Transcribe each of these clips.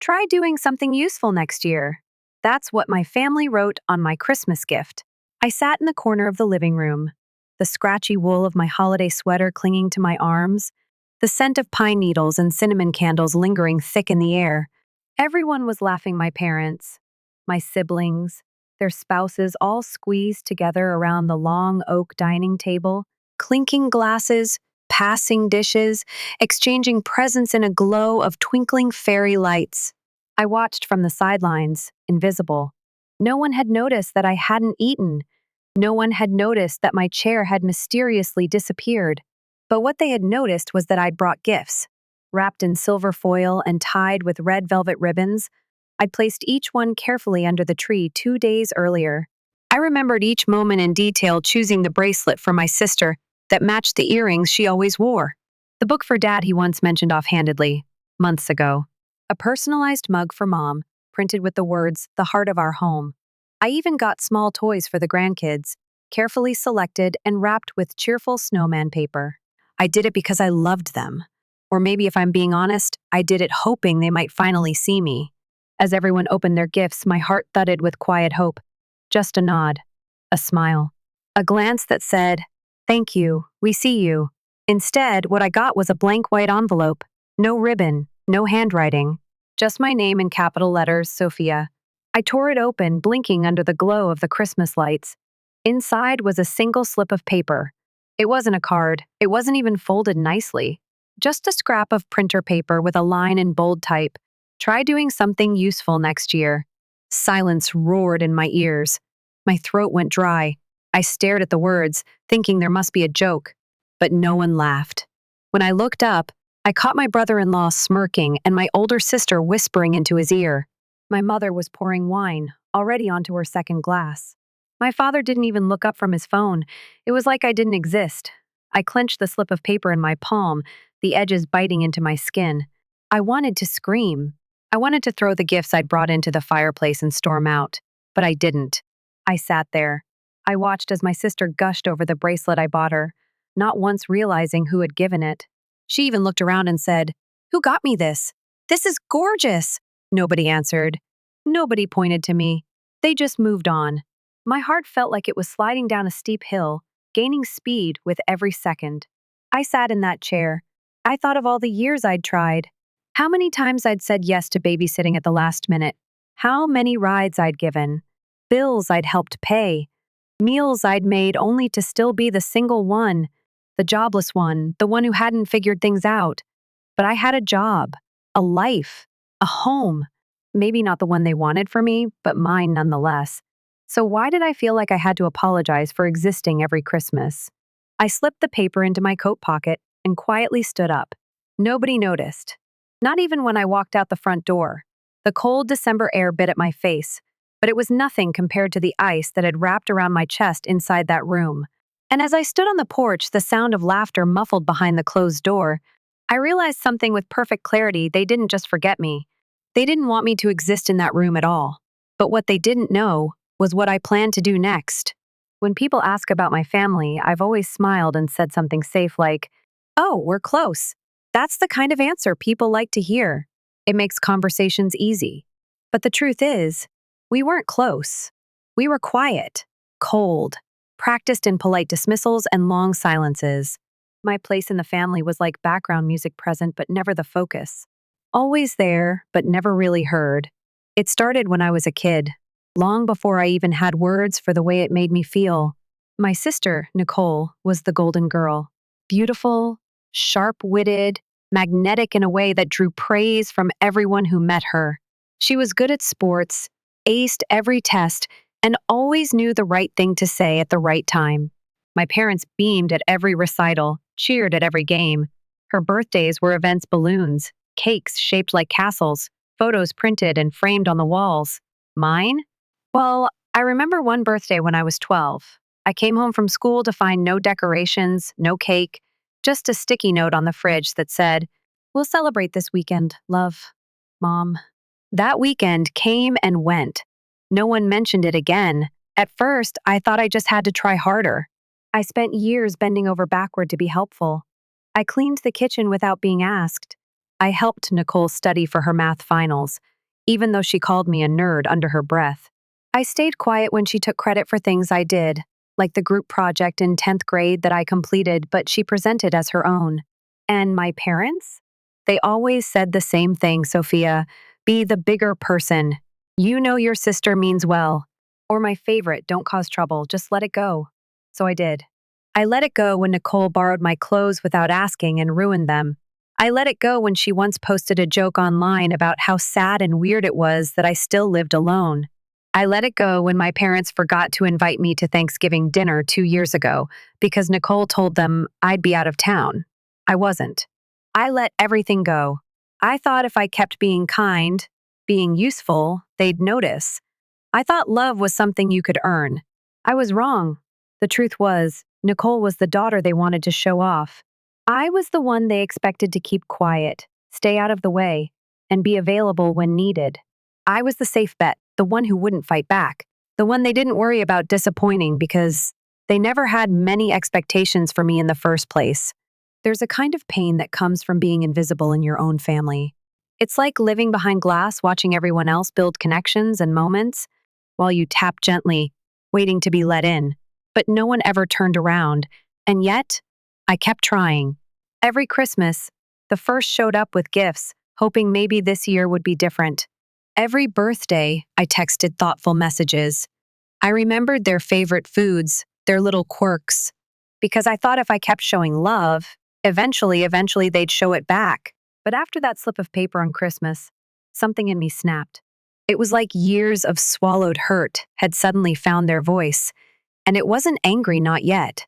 Try doing something useful next year. That's what my family wrote on my Christmas gift. I sat in the corner of the living room, the scratchy wool of my holiday sweater clinging to my arms, the scent of pine needles and cinnamon candles lingering thick in the air. Everyone was laughing, my parents, my siblings, their spouses all squeezed together around the long oak dining table, clinking glasses, passing dishes, exchanging presents in a glow of twinkling fairy lights. I watched from the sidelines, invisible. No one had noticed that I hadn't eaten. No one had noticed that my chair had mysteriously disappeared. But what they had noticed was that I'd brought gifts. Wrapped in silver foil and tied with red velvet ribbons, I'd placed each one carefully under the tree 2 days earlier. I remembered each moment in detail, choosing the bracelet for my sister that matched the earrings she always wore. The book for Dad he once mentioned offhandedly, months ago. A personalized mug for Mom, printed with the words, "The Heart of Our Home." I even got small toys for the grandkids, carefully selected and wrapped with cheerful snowman paper. I did it because I loved them. Or maybe, if I'm being honest, I did it hoping they might finally see me. As everyone opened their gifts, my heart thudded with quiet hope. Just a nod, a smile, a glance that said, "Thank you, we see you." Instead, what I got was a blank white envelope. No ribbon, no handwriting. Just my name in capital letters, Sophia. I tore it open, blinking under the glow of the Christmas lights. Inside was a single slip of paper. It wasn't a card. It wasn't even folded nicely. Just a scrap of printer paper with a line in bold type. Try doing something useful next year. Silence roared in my ears. My throat went dry. I stared at the words, thinking there must be a joke. But no one laughed. When I looked up, I caught my brother-in-law smirking and my older sister whispering into his ear. My mother was pouring wine, already onto her second glass. My father didn't even look up from his phone. It was like I didn't exist. I clenched the slip of paper in my palm, the edges biting into my skin. I wanted to scream. I wanted to throw the gifts I'd brought into the fireplace and storm out, but I didn't. I sat there. I watched as my sister gushed over the bracelet I bought her, not once realizing who had given it. She even looked around and said, "Who got me this? This is gorgeous." Nobody answered. Nobody pointed to me. They just moved on. My heart felt like it was sliding down a steep hill, gaining speed with every second. I sat in that chair. I thought of all the years I'd tried. How many times I'd said yes to babysitting at the last minute. How many rides I'd given. Bills I'd helped pay. Meals I'd made only to still be the single one. The jobless one, the one who hadn't figured things out. But I had a job, a life, a home. Maybe not the one they wanted for me, but mine nonetheless. So why did I feel like I had to apologize for existing every Christmas? I slipped the paper into my coat pocket and quietly stood up. Nobody noticed. Not even when I walked out the front door. The cold December air bit at my face, but it was nothing compared to the ice that had wrapped around my chest inside that room. And as I stood on the porch, the sound of laughter muffled behind the closed door, I realized something with perfect clarity. They didn't just forget me. They didn't want me to exist in that room at all. But what they didn't know was what I planned to do next. When people ask about my family, I've always smiled and said something safe like, "Oh, we're close." That's the kind of answer people like to hear. It makes conversations easy. But the truth is, we weren't close. We were quiet, cold, practiced in polite dismissals and long silences. My place in the family was like background music, present but never the focus. Always there, but never really heard. It started when I was a kid, long before I even had words for the way it made me feel. My sister, Nicole, was the golden girl. Beautiful, sharp-witted, magnetic in a way that drew praise from everyone who met her. She was good at sports, aced every test, and always knew the right thing to say at the right time. My parents beamed at every recital, cheered at every game. Her birthdays were events, balloons, cakes shaped like castles, photos printed and framed on the walls. Mine? Well, I remember one birthday when I was 12. I came home from school to find no decorations, no cake, just a sticky note on the fridge that said, "We'll celebrate this weekend, love, Mom." That weekend came and went. No one mentioned it again. At first, I thought I just had to try harder. I spent years bending over backward to be helpful. I cleaned the kitchen without being asked. I helped Nicole study for her math finals. even though she called me a nerd under her breath. I stayed quiet when she took credit for things I did, like the group project in 10th grade that I completed, but she presented as her own. And my parents? They always said the same thing, Sophia. Be the bigger person. You know your sister means well. Or my favorite, don't cause trouble, just let it go. So I did. I let it go when Nicole borrowed my clothes without asking and ruined them. I let it go when she once posted a joke online about how sad and weird it was that I still lived alone. I let it go when my parents forgot to invite me to Thanksgiving dinner 2 years ago because Nicole told them I'd be out of town. I wasn't. I let everything go. I thought if I kept being kind, being useful, they'd notice. I thought love was something you could earn. I was wrong. The truth was, Nicole was the daughter they wanted to show off. I was the one they expected to keep quiet, stay out of the way, and be available when needed. I was the safe bet, the one who wouldn't fight back, the one they didn't worry about disappointing because they never had many expectations for me in the first place. There's a kind of pain that comes from being invisible in your own family. It's like living behind glass, watching everyone else build connections and moments, while you tap gently, waiting to be let in. But no one ever turned around, and yet, I kept trying. Every Christmas, the first showed up with gifts, hoping maybe this year would be different. Every birthday, I texted thoughtful messages. I remembered their favorite foods, their little quirks, because I thought if I kept showing love, eventually they'd show it back. But after that slip of paper on Christmas, something in me snapped. It was like years of swallowed hurt had suddenly found their voice. And it wasn't angry, not yet.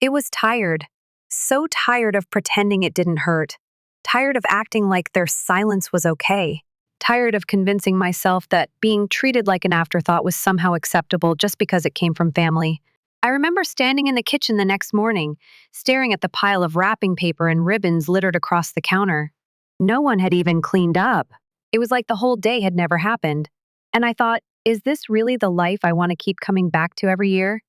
It was tired. So tired of pretending it didn't hurt. Tired of acting like their silence was okay. Tired of convincing myself that being treated like an afterthought was somehow acceptable just because it came from family. I remember standing in the kitchen the next morning, staring at the pile of wrapping paper and ribbons littered across the counter. No one had even cleaned up. It was like the whole day had never happened. And I thought, is this really the life I want to keep coming back to every year?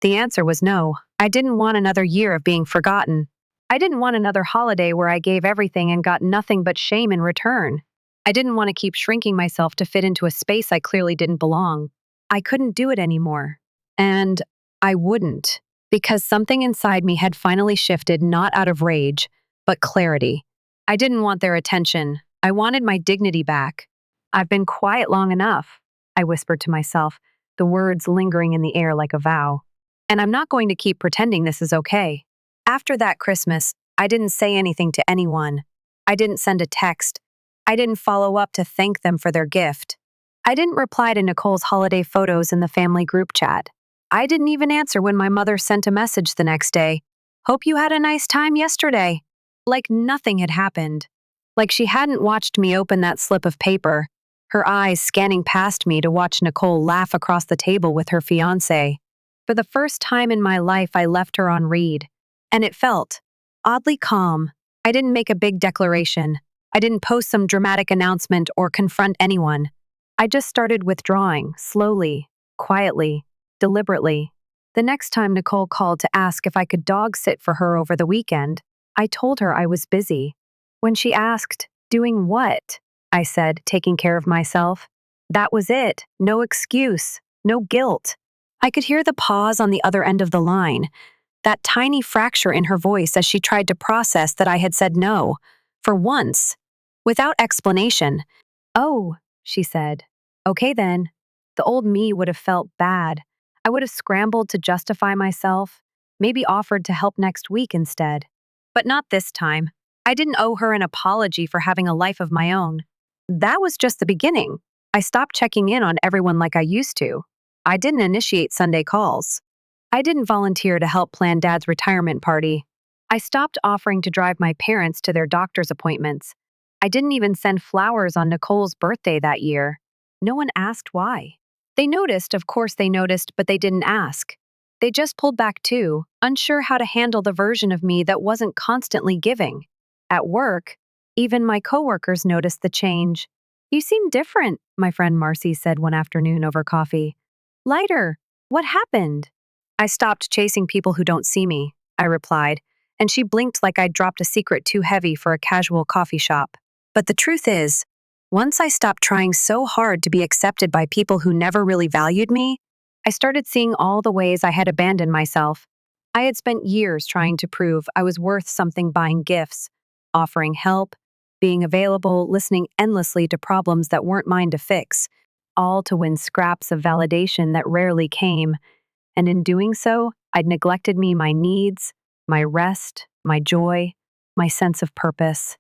The answer was no. I didn't want another year of being forgotten. I didn't want another holiday where I gave everything and got nothing but shame in return. I didn't want to keep shrinking myself to fit into a space I clearly didn't belong. I couldn't do it anymore. And I wouldn't, because something inside me had finally shifted not out of rage, but clarity. I didn't want their attention. I wanted my dignity back. I've been quiet long enough, I whispered to myself, the words lingering in the air like a vow. And I'm not going to keep pretending this is okay. After that Christmas, I didn't say anything to anyone. I didn't send a text. I didn't follow up to thank them for their gift. I didn't reply to Nicole's holiday photos in the family group chat. I didn't even answer when my mother sent a message the next day. Hope you had a nice time yesterday. Like nothing had happened. Like she hadn't watched me open that slip of paper, her eyes scanning past me to watch Nicole laugh across the table with her fiancé. For the first time in my life, I left her on read. And it felt oddly calm. I didn't make a big declaration. I didn't post some dramatic announcement or confront anyone. I just started withdrawing, slowly, quietly, deliberately. The next time Nicole called to ask if I could dog sit for her over the weekend, I told her I was busy. When she asked, doing what? I said, taking care of myself. That was it. No excuse. No guilt. I could hear the pause on the other end of the line, that tiny fracture in her voice as she tried to process that I had said no, for once, without explanation. Oh, she said. Okay then. The old me would have felt bad. I would have scrambled to justify myself, maybe offered to help next week instead. But not this time. I didn't owe her an apology for having a life of my own. That was just the beginning. I stopped checking in on everyone like I used to. I didn't initiate Sunday calls. I didn't volunteer to help plan Dad's retirement party. I stopped offering to drive my parents to their doctor's appointments. I didn't even send flowers on Nicole's birthday that year. No one asked why. They noticed, of course they noticed, but they didn't ask. They just pulled back too, unsure how to handle the version of me that wasn't constantly giving. At work, even my coworkers noticed the change. You seem different, my friend Marcy said one afternoon over coffee. Lighter. What happened? I stopped chasing people who don't see me, I replied, and she blinked like I'd dropped a secret too heavy for a casual coffee shop. But the truth is, Once I stopped trying so hard to be accepted by people who never really valued me, I started seeing all the ways I had abandoned myself. I had spent years trying to prove I was worth something, buying gifts, offering help, being available, listening endlessly to problems that weren't mine to fix, all to win scraps of validation that rarely came. And in doing so, I'd neglected my needs, my rest, my joy, my sense of purpose.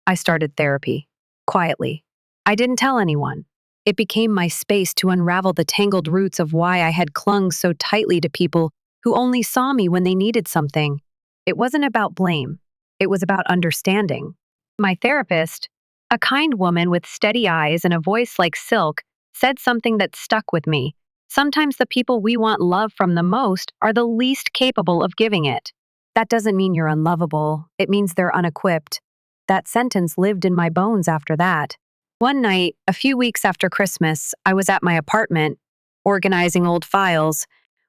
I started therapy, quietly. I didn't tell anyone. It became my space to unravel the tangled roots of why I had clung so tightly to people who only saw me when they needed something. It wasn't about blame. It was about understanding. My therapist, a kind woman with steady eyes and a voice like silk, said something that stuck with me. Sometimes the people we want love from the most are the least capable of giving it. That doesn't mean you're unlovable. It means they're unequipped. That sentence lived in my bones after that. One night, a few weeks after Christmas, I was at my apartment, organizing old files,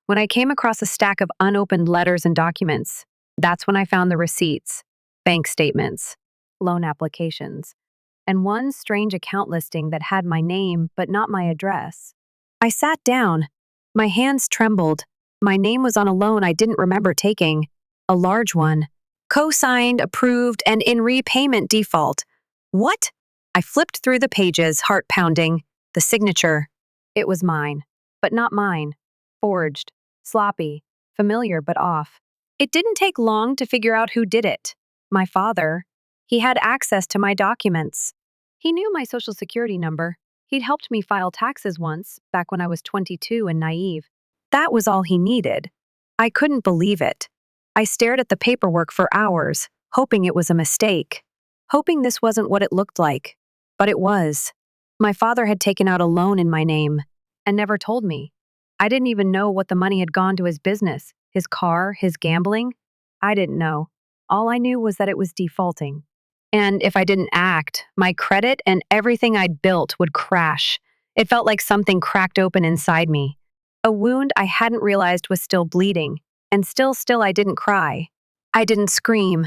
when I came across a stack of unopened letters and documents. That's when I found the receipts, bank statements, loan applications, and one strange account listing that had my name but not my address. I sat down. My hands trembled. My name was on a loan I didn't remember taking, a large one. Co-signed, approved, and in repayment default. What? I flipped through the pages, heart pounding. The signature. It was mine, but not mine. Forged, sloppy, familiar but off. It didn't take long to figure out who did it. My father. He had access to my documents. He knew my social security number. He'd helped me file taxes once, back when I was 22 and naive. That was all he needed. I couldn't believe it. I stared at the paperwork for hours, hoping it was a mistake, hoping this wasn't what it looked like. But it was. My father had taken out a loan in my name and never told me. I didn't even know what the money had gone to his business, his car, his gambling. I didn't know. All I knew was that it was defaulting. And if I didn't act, my credit and everything I'd built would crash. It felt like something cracked open inside me. A wound I hadn't realized was still bleeding. And still I didn't cry. I didn't scream.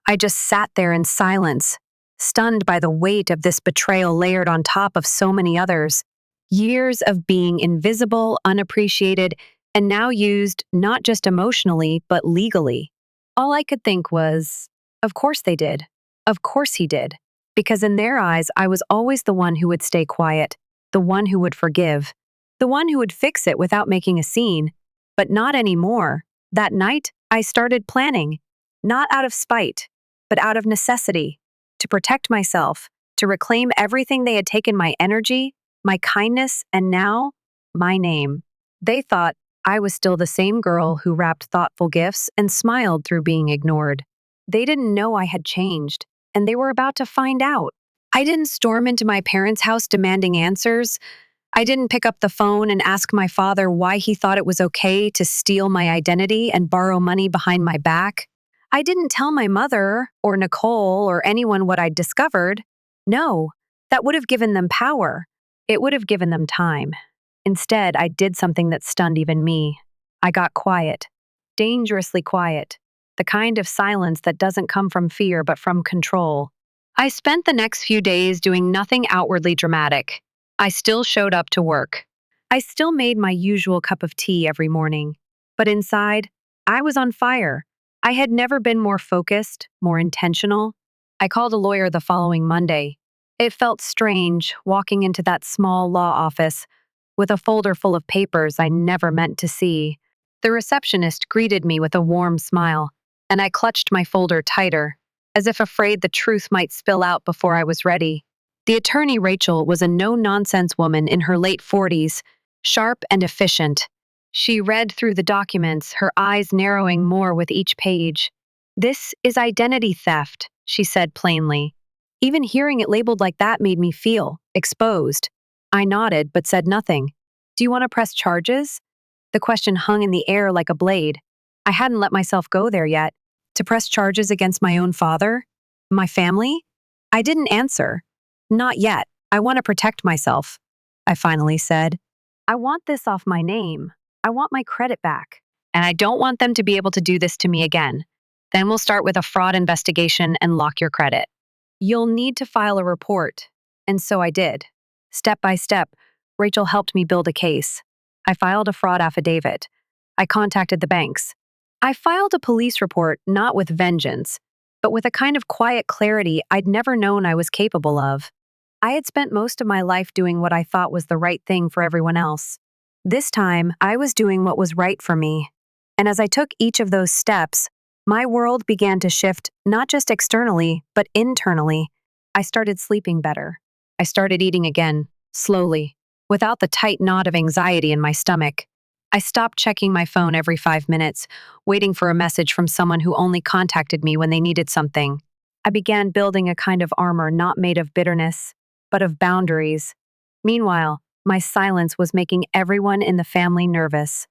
I just sat there in silence, stunned by the weight of this betrayal layered on top of so many others. Years of being invisible, unappreciated, and now used not just emotionally, but legally. All I could think was, of course they did. Of course he did. Because in their eyes, I was always the one who would stay quiet, the one who would forgive, the one who would fix it without making a scene. But not anymore. That night, I started planning, not out of spite, but out of necessity, to protect myself, to reclaim everything they had taken, my energy, my kindness, and now, my name. They thought I was still the same girl who wrapped thoughtful gifts and smiled through being ignored. They didn't know I had changed, and they were about to find out. I didn't storm into my parents' house demanding answers. I didn't pick up the phone and ask my father why he thought it was okay to steal my identity and borrow money behind my back. I didn't tell my mother or Nicole or anyone what I'd discovered. No, that would have given them power. It would have given them time. Instead, I did something that stunned even me. I got quiet, dangerously quiet, the kind of silence that doesn't come from fear but from control. I spent the next few days doing nothing outwardly dramatic. I still showed up to work. I still made my usual cup of tea every morning. But inside, I was on fire. I had never been more focused, more intentional. I called a lawyer the following Monday. It felt strange walking into that small law office with a folder full of papers I never meant to see. The receptionist greeted me with a warm smile, and I clutched my folder tighter, as if afraid the truth might spill out before I was ready. The attorney, Rachel, was a no-nonsense woman in her late 40s, sharp and efficient. She read through the documents, her eyes narrowing more with each page. "This is identity theft," she said plainly. Even hearing it labeled like that made me feel exposed. I nodded but said nothing. "Do you want to press charges?" The question hung in the air like a blade. I hadn't let myself go there yet. To press charges against my own father? My family? I didn't answer. "Not yet. I want to protect myself," I finally said. "I want this off my name. I want my credit back. And I don't want them to be able to do this to me again. Then we'll start with a fraud investigation and lock your credit. You'll need to file a report. And so I did. Step by step, Rachel helped me build a case. I filed a fraud affidavit. I contacted the banks. I filed a police report not with vengeance, but with a kind of quiet clarity I'd never known I was capable of. I had spent most of my life doing what I thought was the right thing for everyone else. This time, I was doing what was right for me. And as I took each of those steps, my world began to shift not just externally, but internally. I started sleeping better. I started eating again, slowly, without the tight knot of anxiety in my stomach. I stopped checking my phone every 5 minutes, waiting for a message from someone who only contacted me when they needed something. I began building a kind of armor not made of bitterness, but of boundaries. Meanwhile, my silence was making everyone in the family nervous.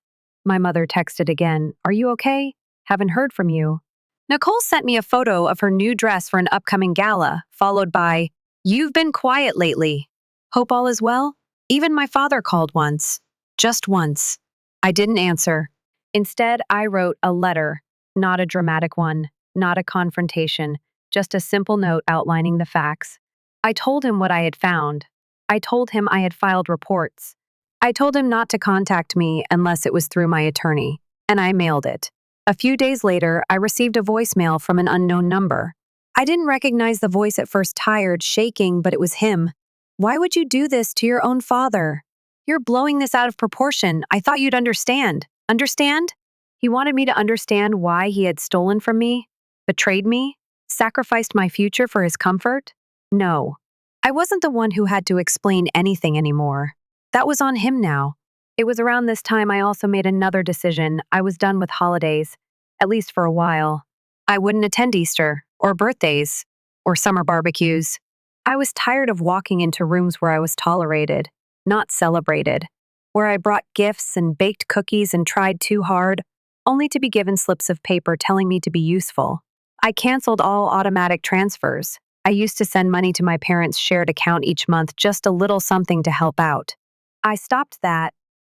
My mother texted again, "Are you okay? Haven't heard from you." Nicole sent me a photo of her new dress for an upcoming gala, followed by, "You've been quiet lately. Hope all is well?" Even my father called once. Just once. I didn't answer. Instead, I wrote a letter, not a dramatic one, not a confrontation, just a simple note outlining the facts. I told him what I had found. I told him I had filed reports. I told him not to contact me unless it was through my attorney, and I mailed it. A few days later, I received a voicemail from an unknown number. I didn't recognize the voice at first, tired, shaking, but it was him. "Why would you do this to your own father? You're blowing this out of proportion. I thought you'd understand." Understand? He wanted me to understand why he had stolen from me, betrayed me, sacrificed my future for his comfort. No. I wasn't the one who had to explain anything anymore. That was on him now. It was around this time I also made another decision. I was done with holidays, at least for a while. I wouldn't attend Easter, or birthdays, or summer barbecues. I was tired of walking into rooms where I was tolerated, not celebrated, where I brought gifts and baked cookies and tried too hard, only to be given slips of paper telling me to be useful. I canceled all automatic transfers. I used to send money to my parents' shared account each month, just a little something to help out. I stopped that.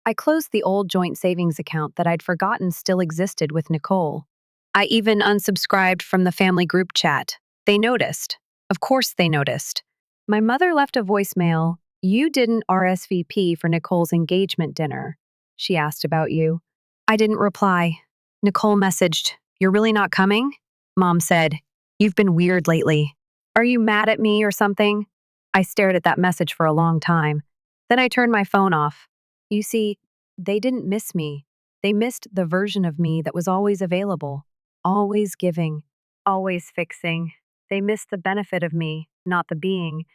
I closed the old joint savings account that I'd forgotten still existed with Nicole. I even unsubscribed from the family group chat. They noticed. Of course they noticed. My mother left a voicemail. "You didn't RSVP for Nicole's engagement dinner. She asked about you." I didn't reply. Nicole messaged, "You're really not coming?" Mom said, "You've been weird lately. Are you mad at me or something?" I stared at that message for a long time. Then I turned my phone off. You see, they didn't miss me. They missed the version of me that was always available, always giving, always fixing. They missed the benefit of me, not the being,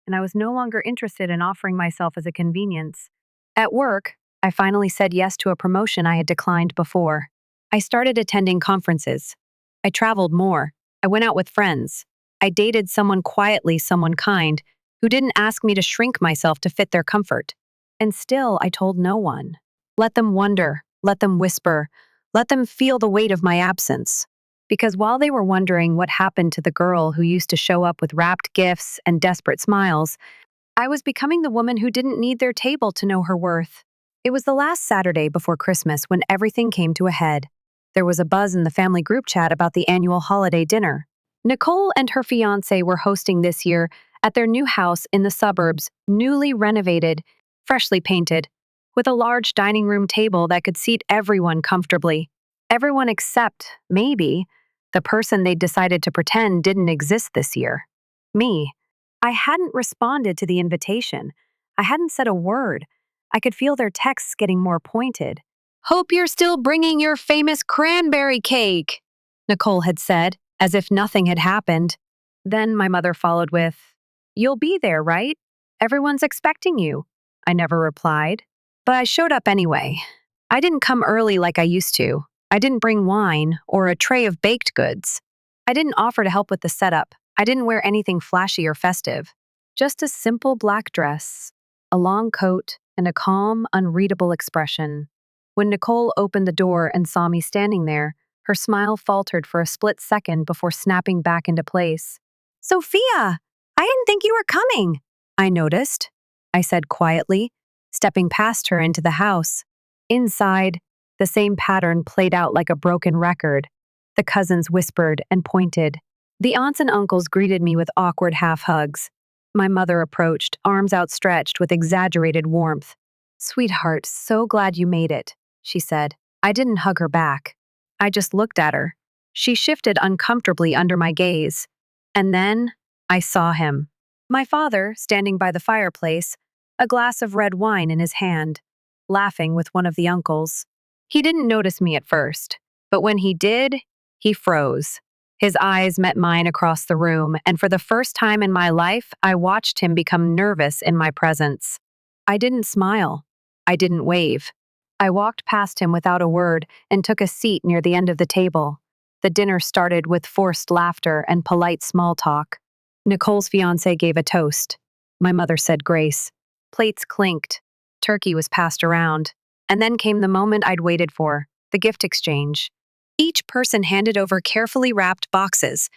and I was no longer interested in offering myself as a convenience. At work, I finally said yes to a promotion I had declined before. I started attending conferences. I traveled more. I went out with friends. I dated someone quietly, someone kind, who didn't ask me to shrink myself to fit their comfort. And still, I told no one. Let them wonder, let them whisper, let them feel the weight of my absence. Because while they were wondering what happened to the girl who used to show up with wrapped gifts and desperate smiles, I was becoming the woman who didn't need their table to know her worth. It was the last Saturday before Christmas when everything came to a head. There was a buzz in the family group chat about the annual holiday dinner. Nicole and her fiancé were hosting this year at their new house in the suburbs, newly renovated, freshly painted, with a large dining room table that could seat everyone comfortably. Everyone except, maybe, the person they'd decided to pretend didn't exist this year. Me. I hadn't responded to the invitation. I hadn't said a word. I could feel their texts getting more pointed. "Hope you're still bringing your famous cranberry cake," Nicole had said, as if nothing had happened. Then my mother followed with, "You'll be there, right? Everyone's expecting you." I never replied, but I showed up anyway. I didn't come early like I used to. I didn't bring wine or a tray of baked goods. I didn't offer to help with the setup. I didn't wear anything flashy or festive. Just a simple black dress, a long coat, and a calm, unreadable expression. When Nicole opened the door and saw me standing there, her smile faltered for a split second before snapping back into place. "Sophia, I didn't think you were coming." "I noticed," I said quietly, stepping past her into the house. Inside, the same pattern played out like a broken record. The cousins whispered and pointed. The aunts and uncles greeted me with awkward half-hugs. My mother approached, arms outstretched with exaggerated warmth. "Sweetheart, so glad you made it," she said. I didn't hug her back. I just looked at her. She shifted uncomfortably under my gaze. And then I saw him. My father, standing by the fireplace, a glass of red wine in his hand, laughing with one of the uncles. He didn't notice me at first, but when he did, he froze. His eyes met mine across the room, and for the first time in my life, I watched him become nervous in my presence. I didn't smile. I didn't wave. I walked past him without a word and took a seat near the end of the table. The dinner started with forced laughter and polite small talk. Nicole's fiancé gave a toast. My mother said grace. Plates clinked. Turkey was passed around. And then came the moment I'd waited for, the gift exchange. Each person handed over carefully wrapped boxes,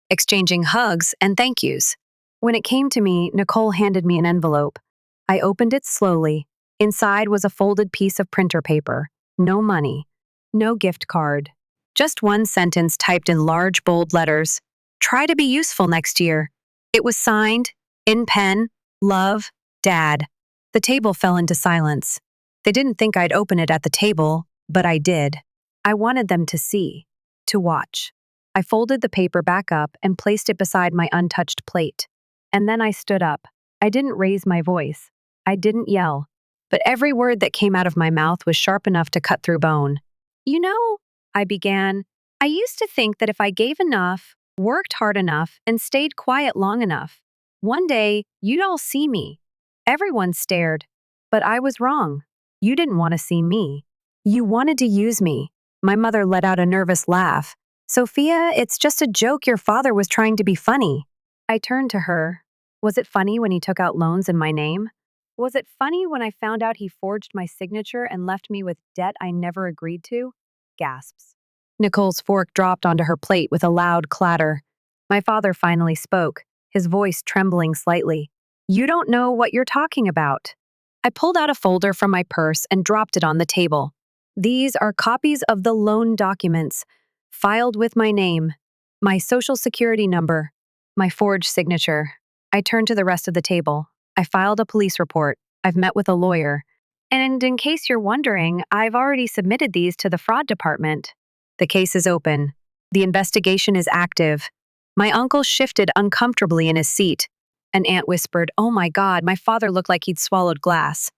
exchanging hugs and thank yous. When it came to me, Nicole handed me an envelope. I opened it slowly. Inside was a folded piece of printer paper. No money. No gift card. Just one sentence typed in large, bold letters. Try to be useful next year. It was signed, in pen, Love, Dad. The table fell into silence. They didn't think I'd open it at the table, but I did. I wanted them to see, to watch. I folded the paper back up and placed it beside my untouched plate. And then I stood up. I didn't raise my voice. I didn't yell. But every word that came out of my mouth was sharp enough to cut through bone. You know, I began, I used to think that if I gave enough, worked hard enough, and stayed quiet long enough, one day you'd all see me. Everyone stared. But I was wrong. You didn't want to see me. You wanted to use me. My mother let out a nervous laugh. Sophia, it's just a joke. Your father was trying to be funny. I turned to her. Was it funny when he took out loans in my name? Was it funny when I found out he forged my signature and left me with debt I never agreed to? Gasps. Nicole's fork dropped onto her plate with a loud clatter. My father finally spoke, his voice trembling slightly. You don't know what you're talking about. I pulled out a folder from my purse and dropped it on the table. These are copies of the loan documents, filed with my name, my social security number, my forged signature. I turned to the rest of the table. I filed a police report. I've met with a lawyer. And in case you're wondering, I've already submitted these to the fraud department. The case is open. The investigation is active. My uncle shifted uncomfortably in his seat. An aunt whispered, "Oh my God, my father looked like he'd swallowed glass."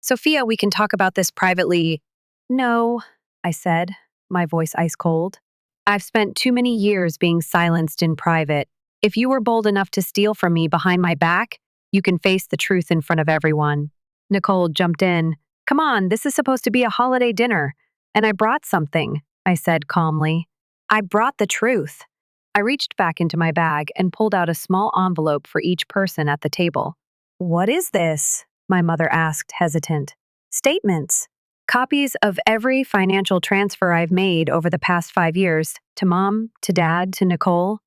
Sophia, we can talk about this privately. No, I said, my voice ice cold. I've spent too many years being silenced in private. If you were bold enough to steal from me behind my back, you can face the truth in front of everyone. Nicole jumped in. Come on, this is supposed to be a holiday dinner. And I brought something, I said calmly. I brought the truth. I reached back into my bag and pulled out a small envelope for each person at the table. What is this? My mother asked, hesitant. Statements. Copies of every financial transfer I've made over the past 5 years, to Mom, to Dad, to Nicole.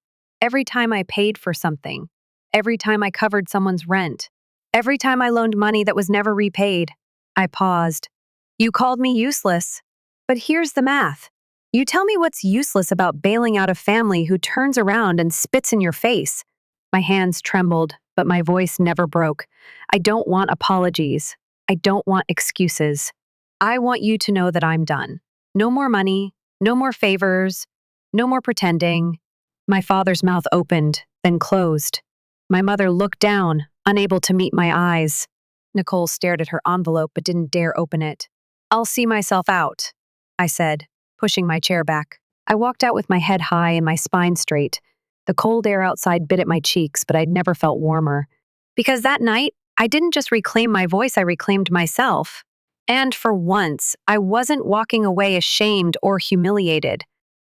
Every time I paid for something. Every time I covered someone's rent. Every time I loaned money that was never repaid. I paused. You called me useless. But here's the math. You tell me what's useless about bailing out a family who turns around and spits in your face. My hands trembled, but my voice never broke. I don't want apologies. I don't want excuses. I want you to know that I'm done. No more money, no more favors, no more pretending. My father's mouth opened, then closed. My mother looked down, unable to meet my eyes. Nicole stared at her envelope but didn't dare open it. I'll see myself out, I said, pushing my chair back. I walked out with my head high and my spine straight. The cold air outside bit at my cheeks, but I'd never felt warmer. Because that night, I didn't just reclaim my voice, I reclaimed myself. And for once, I wasn't walking away ashamed or humiliated.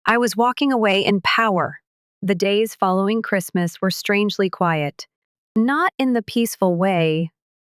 I was walking away in power. The days following Christmas were strangely quiet. Not in the peaceful way.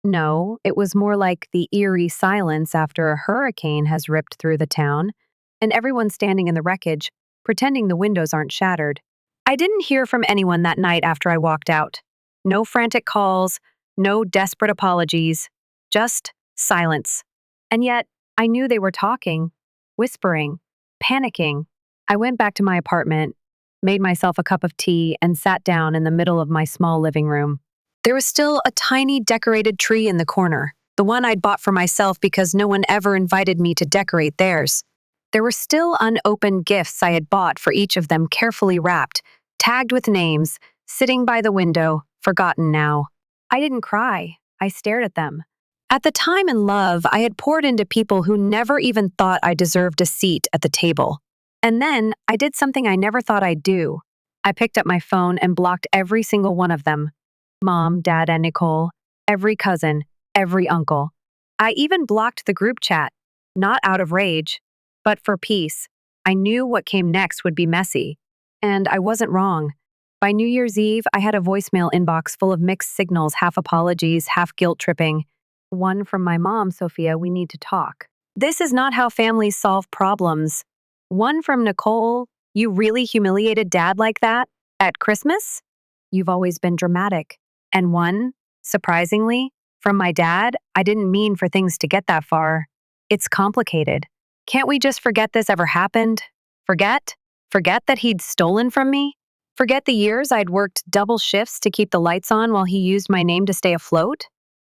No, it was more like the eerie silence after a hurricane has ripped through the town, and everyone standing in the wreckage, pretending the windows aren't shattered. I didn't hear from anyone that night after I walked out. No frantic calls, no desperate apologies, just silence. And yet, I knew they were talking, whispering, panicking. I went back to my apartment, made myself a cup of tea, and sat down in the middle of my small living room. There was still a tiny decorated tree in the corner, the one I'd bought for myself because no one ever invited me to decorate theirs. There were still unopened gifts I had bought for each of them, carefully wrapped, tagged with names, sitting by the window, forgotten now. I didn't cry. I stared at them. At the time and love I had poured into people who never even thought I deserved a seat at the table. And then I did something I never thought I'd do. I picked up my phone and blocked every single one of them. Mom, Dad, and Nicole, every cousin, every uncle. I even blocked the group chat, not out of rage, but for peace. I knew what came next would be messy. And I wasn't wrong. By New Year's Eve, I had a voicemail inbox full of mixed signals, half apologies, half guilt-tripping. One from my mom, Sophia, we need to talk. This is not how families solve problems. One from Nicole, you really humiliated Dad like that? At Christmas? You've always been dramatic. And one, surprisingly, from my dad, I didn't mean for things to get that far. It's complicated. Can't we just forget this ever happened? Forget? Forget that he'd stolen from me? Forget the years I'd worked double shifts to keep the lights on while he used my name to stay afloat?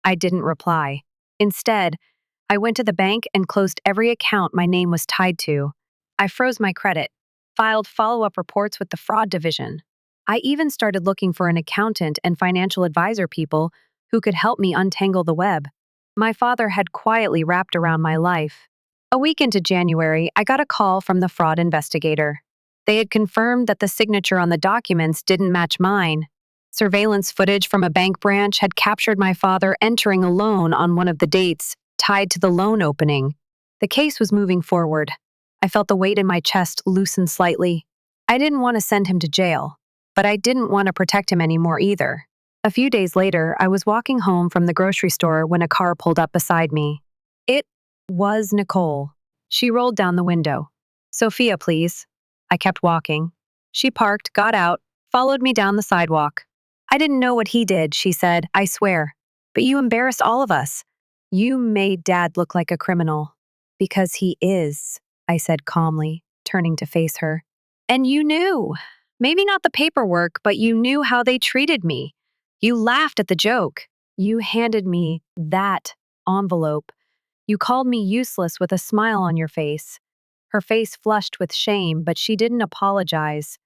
I didn't reply. Instead, I went to the bank and closed every account my name was tied to. I froze my credit, filed follow-up reports with the fraud division. I even started looking for an accountant and financial advisor people who could help me untangle the web. My father had quietly wrapped around my life. A week into January, I got a call from the fraud investigator. They had confirmed that the signature on the documents didn't match mine. Surveillance footage from a bank branch had captured my father entering a loan on one of the dates tied to the loan opening. The case was moving forward. I felt the weight in my chest loosen slightly. I didn't want to send him to jail, but I didn't want to protect him anymore either. A few days later, I was walking home from the grocery store when a car pulled up beside me. It was Nicole. She rolled down the window. "Sophia, please." I kept walking. She parked, got out, followed me down the sidewalk. "I didn't know what he did," she said, "I swear. But you embarrassed all of us. You made Dad look like a criminal." "Because he is," I said calmly, turning to face her. "And you knew. Maybe not the paperwork, but you knew how they treated me. You laughed at the joke. You handed me that envelope. You called me useless with a smile on your face." Her face flushed with shame, but she didn't apologize.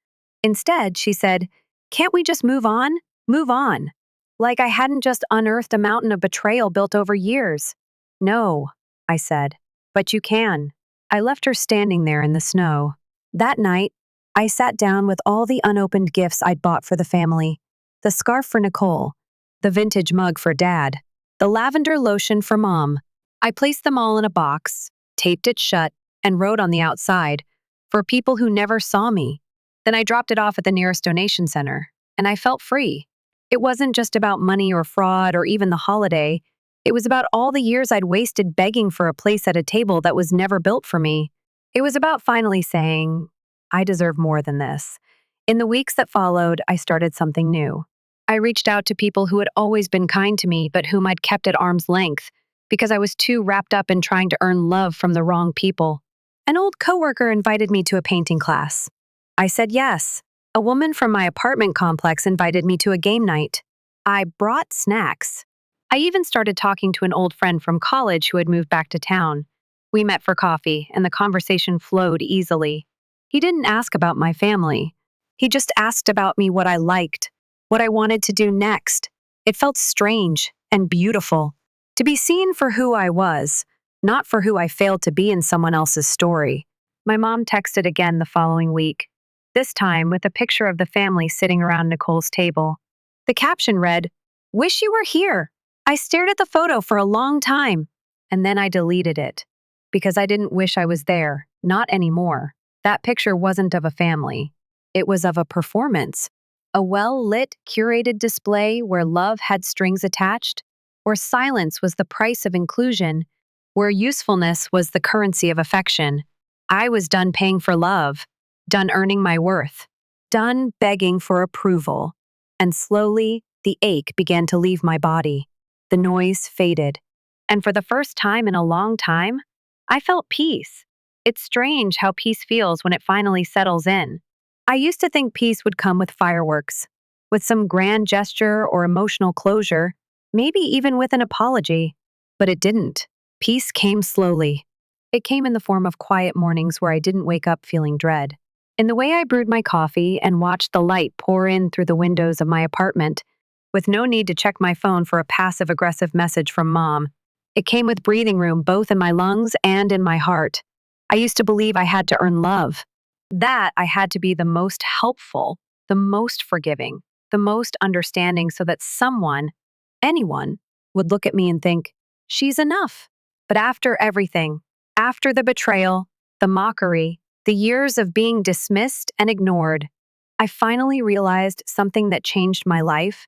Instead, she said, "Can't we just move on? Move on." Like I hadn't just unearthed a mountain of betrayal built over years. "No," I said, "but you can." I left her standing there in the snow. That night, I sat down with all the unopened gifts I'd bought for the family. The scarf for Nicole, the vintage mug for Dad, the lavender lotion for Mom. I placed them all in a box, taped it shut, and wrote on the outside, "For people who never saw me." Then I dropped it off at the nearest donation center, and I felt free. It wasn't just about money or fraud or even the holiday. It was about all the years I'd wasted begging for a place at a table that was never built for me. It was about finally saying, "I deserve more than this." In the weeks that followed, I started something new. I reached out to people who had always been kind to me but whom I'd kept at arm's length because I was too wrapped up in trying to earn love from the wrong people. An old coworker invited me to a painting class. I said yes. A woman from my apartment complex invited me to a game night. I brought snacks. I even started talking to an old friend from college who had moved back to town. We met for coffee, and the conversation flowed easily. He didn't ask about my family. He just asked about me, what I liked, what I wanted to do next. It felt strange and beautiful to be seen for who I was, not for who I failed to be in someone else's story. My mom texted again the following week, this time with a picture of the family sitting around Nicole's table. The caption read, "Wish you were here." I stared at the photo for a long time, and then I deleted it because I didn't wish I was there, not anymore. That picture wasn't of a family. It was of a performance, a well-lit, curated display where love had strings attached, where silence was the price of inclusion, where usefulness was the currency of affection. I was done paying for love, done earning my worth, done begging for approval. And slowly, the ache began to leave my body. The noise faded. And for the first time in a long time, I felt peace. It's strange how peace feels when it finally settles in. I used to think peace would come with fireworks. with some grand gesture or emotional closure, maybe even with an apology. But it didn't. Peace came slowly. It came in the form of quiet mornings where I didn't wake up feeling dread. In the way I brewed my coffee and watched the light pour in through the windows of my apartment, with no need to check my phone for a passive aggressive message from mom. It came with breathing room both in my lungs and in my heart. I used to believe I had to earn love, that I had to be the most helpful, the most forgiving, the most understanding so that someone, anyone, would look at me and think, she's enough. But after everything, after the betrayal, the mockery, the years of being dismissed and ignored, I finally realized something that changed my life.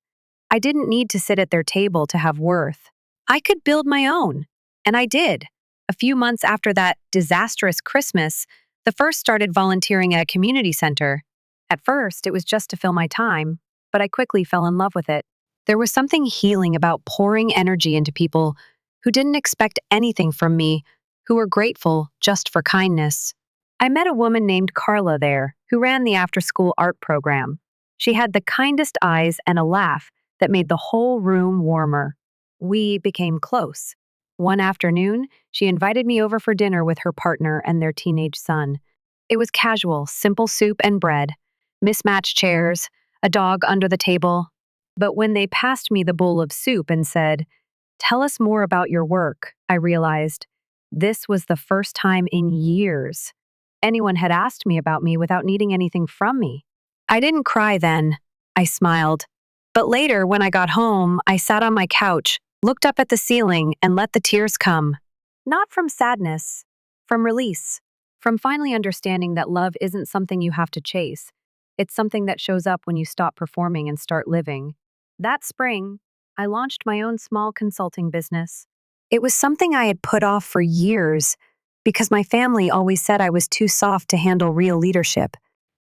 I didn't need to sit at their table to have worth. I could build my own. And I did. A few months after that disastrous Christmas, the first started volunteering at a community center. At first, it was just to fill my time, but I quickly fell in love with it. There was something healing about pouring energy into people who didn't expect anything from me, who were grateful just for kindness. I met a woman named Carla there who ran the after-school art program. She had the kindest eyes and a laugh that made the whole room warmer. We became close. One afternoon, she invited me over for dinner with her partner and their teenage son. It was casual, simple soup and bread, mismatched chairs, a dog under the table. But when they passed me the bowl of soup and said, "Tell us more about your work," I realized this was the first time in years anyone had asked me about me without needing anything from me. I didn't cry then. I smiled. But later, when I got home, I sat on my couch, looked up at the ceiling, and let the tears come. Not from sadness, from release, from finally understanding that love isn't something you have to chase. It's something that shows up when you stop performing and start living. That spring, I launched my own small consulting business. It was something I had put off for years because my family always said I was too soft to handle real leadership.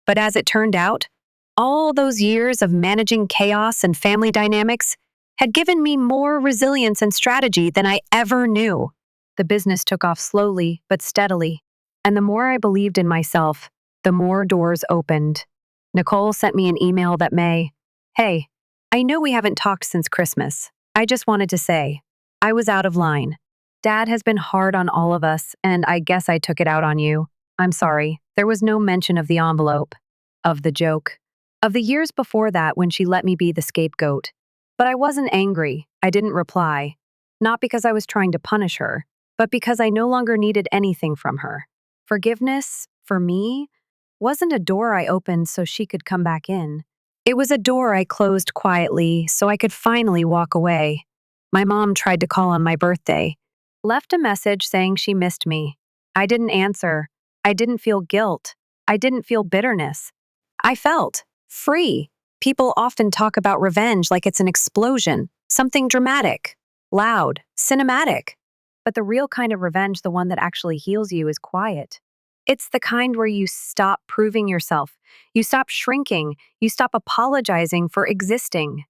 But as it turned out, all those years of managing chaos and family dynamics had given me more resilience and strategy than I ever knew. The business took off slowly but steadily, and the more I believed in myself, the more doors opened. Nicole sent me an email that May, "Hey, I know we haven't talked since Christmas. I just wanted to say, I was out of line. Dad has been hard on all of us, and I guess I took it out on you. I'm sorry." There was no mention of the envelope, of the joke, of the years before that when she let me be the scapegoat. But I wasn't angry. I didn't reply. Not because I was trying to punish her, but because I no longer needed anything from her. Forgiveness, for me, wasn't a door I opened so she could come back in. It was a door I closed quietly so I could finally walk away. My mom tried to call on my birthday, left a message saying she missed me. I didn't answer. I didn't feel guilt. I didn't feel bitterness. I felt free. People often talk about revenge like it's an explosion, something dramatic, loud, cinematic. But the real kind of revenge, the one that actually heals you, is quiet. It's the kind where you stop proving yourself, you stop shrinking, you stop apologizing for existing.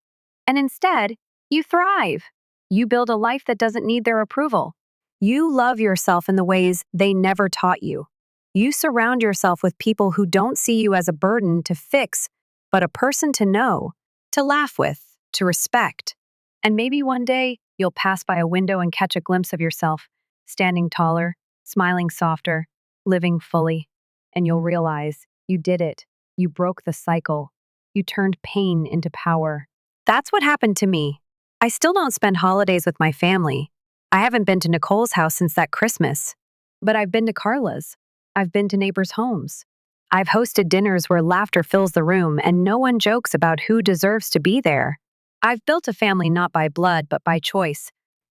And instead, you thrive. You build a life that doesn't need their approval. You love yourself in the ways they never taught you. You surround yourself with people who don't see you as a burden to fix, but a person to know, to laugh with, to respect. And maybe one day, you'll pass by a window and catch a glimpse of yourself, standing taller, smiling softer, living fully. And you'll realize you did it. You broke the cycle. You turned pain into power. That's what happened to me. I still don't spend holidays with my family. I haven't been to Nicole's house since that Christmas. But I've been to Carla's. I've been to neighbors' homes. I've hosted dinners where laughter fills the room and no one jokes about who deserves to be there. I've built a family not by blood, but by choice.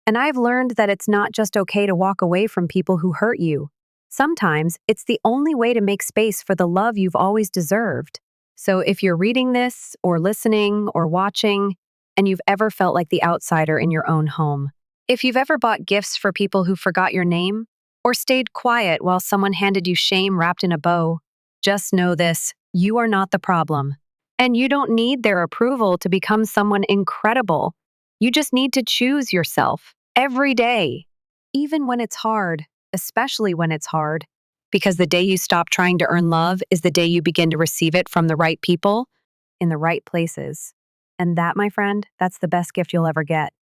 And I've learned that it's not just okay to walk away from people who hurt you. Sometimes it's the only way to make space for the love you've always deserved. So if you're reading this, or listening, or watching, and you've ever felt like the outsider in your own home, if you've ever bought gifts for people who forgot your name, or stayed quiet while someone handed you shame wrapped in a bow, just know this: you are not the problem. And you don't need their approval to become someone incredible. You just need to choose yourself every day, even when it's hard, especially when it's hard. Because the day you stop trying to earn love is the day you begin to receive it from the right people in the right places. And that, my friend, that's the best gift you'll ever get.